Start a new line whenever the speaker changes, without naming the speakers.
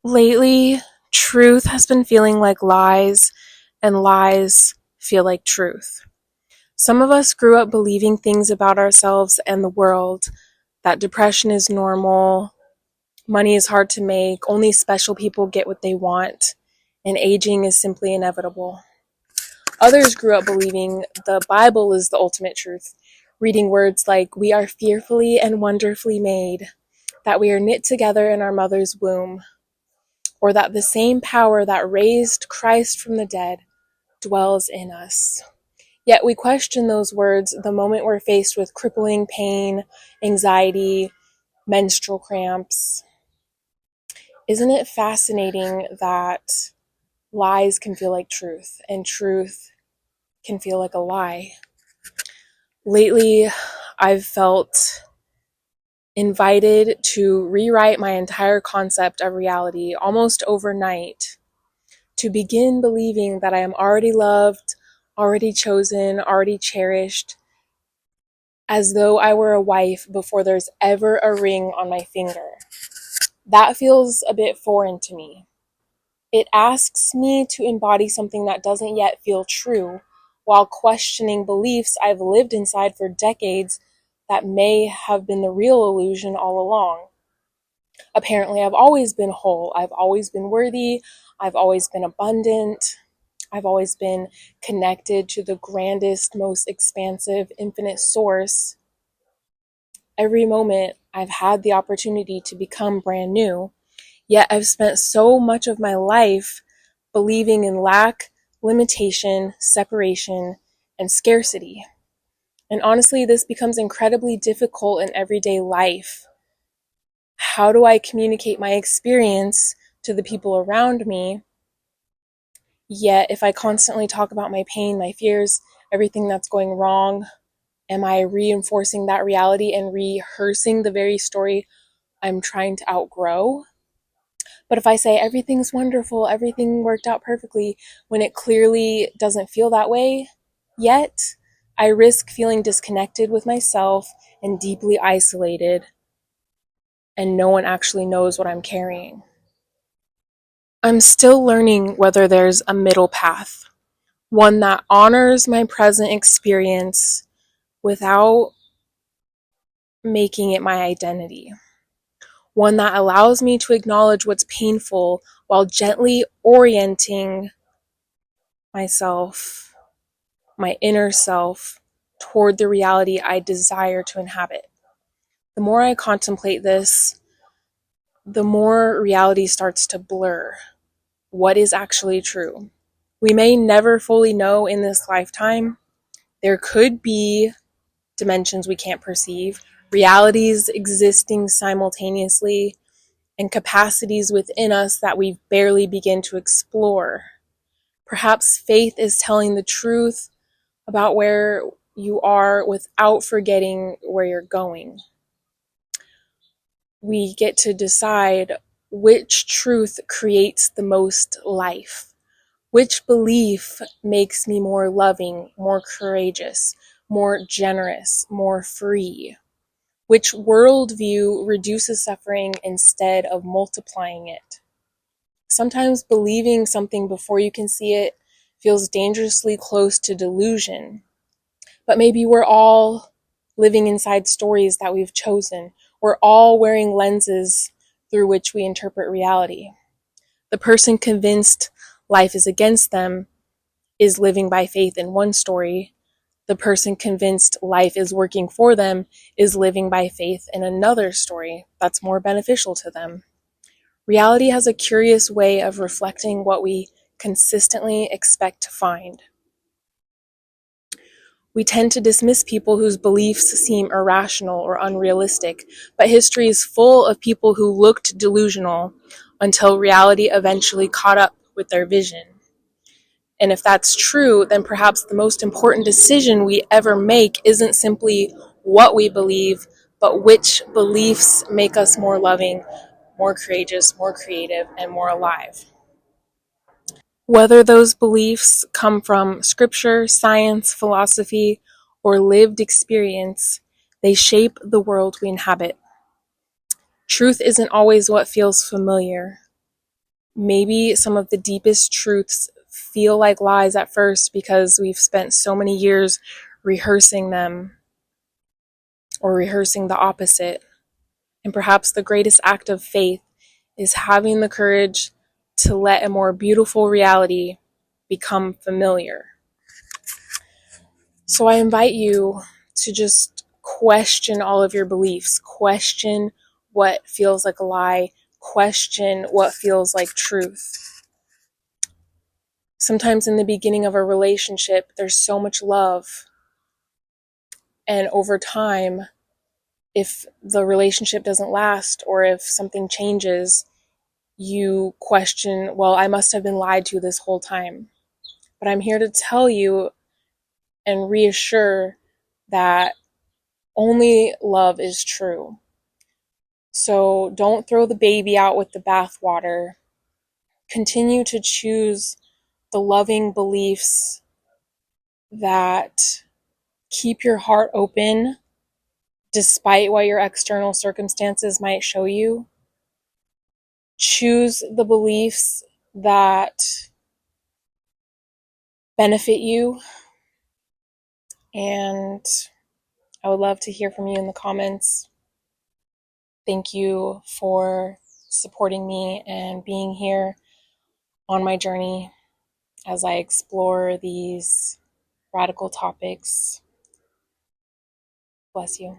Lately, truth has been feeling like lies, and lies feel like truth. Some of us grew up believing things about ourselves and the world, that depression is normal, money is hard to make, only special people get what they want, and aging is simply inevitable. Others grew up believing the Bible is the ultimate truth, reading words like, "We are fearfully and wonderfully made," that we are knit together in our mother's womb, or that the same power that raised Christ from the dead dwells in us. Yet we question those words the moment we're faced with crippling pain, anxiety, menstrual cramps. Isn't it fascinating that lies can feel like truth and truth can feel like a lie? Lately, I've felt invited to rewrite my entire concept of reality almost overnight, to begin believing that I am already loved, already chosen, already cherished, as though I were a wife before there's ever a ring on my finger. That feels a bit foreign to me. It asks me to embody something that doesn't yet feel true, while questioning beliefs I've lived inside for decades that may have been the real illusion all along. Apparently, I've always been whole, I've always been worthy, I've always been abundant, I've always been connected to the grandest, most expansive, infinite source. Every moment I've had the opportunity to become brand new, yet I've spent so much of my life believing in lack, limitation, separation, and scarcity. And honestly, this becomes incredibly difficult in everyday life. How do I communicate my experience to the people around me? Yet, if I constantly talk about my pain, my fears, everything that's going wrong, am I reinforcing that reality and rehearsing the very story I'm trying to outgrow? But if I say everything's wonderful, everything worked out perfectly, when it clearly doesn't feel that way yet, I risk feeling disconnected with myself and deeply isolated, and no one actually knows what I'm carrying. I'm still learning whether there's a middle path, one that honors my present experience without making it my identity, one that allows me to acknowledge what's painful while gently orienting myself, my inner self, toward the reality I desire to inhabit. The more I contemplate this, the more reality starts to blur. What is actually true? We may never fully know in this lifetime. There could be dimensions we can't perceive, realities existing simultaneously, and capacities within us that we barely begin to explore. Perhaps faith is telling the truth about where you are without forgetting where you're going. We get to decide which truth creates the most life. Which belief makes me more loving, more courageous, more generous, more free? Which worldview reduces suffering instead of multiplying it? Sometimes believing something before you can see it feels dangerously close to delusion. But maybe we're all living inside stories that we've chosen. We're all wearing lenses through which we interpret reality. The person convinced life is against them is living by faith in one story. The person convinced life is working for them is living by faith in another story that's more beneficial to them. Reality has a curious way of reflecting what we consistently expect to find. We tend to dismiss people whose beliefs seem irrational or unrealistic, but history is full of people who looked delusional until reality eventually caught up with their vision. And if that's true, then perhaps the most important decision we ever make isn't simply what we believe, but which beliefs make us more loving, more courageous, more creative, and more alive. Whether those beliefs come from scripture, science, philosophy, or lived experience, they shape the world we inhabit. Truth isn't always what feels familiar. Maybe some of the deepest truths feel like lies at first because we've spent so many years rehearsing them or rehearsing the opposite. And perhaps the greatest act of faith is having the courage to let a more beautiful reality become familiar. So I invite you to just question all of your beliefs, question what feels like a lie, question what feels like truth. Sometimes in the beginning of a relationship, there's so much love. And over time, if the relationship doesn't last or if something changes, you question, well, I must have been lied to this whole time. But I'm here to tell you and reassure that only love is true. So don't throw the baby out with the bathwater. Continue to choose the loving beliefs that keep your heart open despite what your external circumstances might show you. Choose the beliefs that benefit you. And I would love to hear from you in the comments. Thank you for supporting me and being here on my journey as I explore these radical topics. Bless you.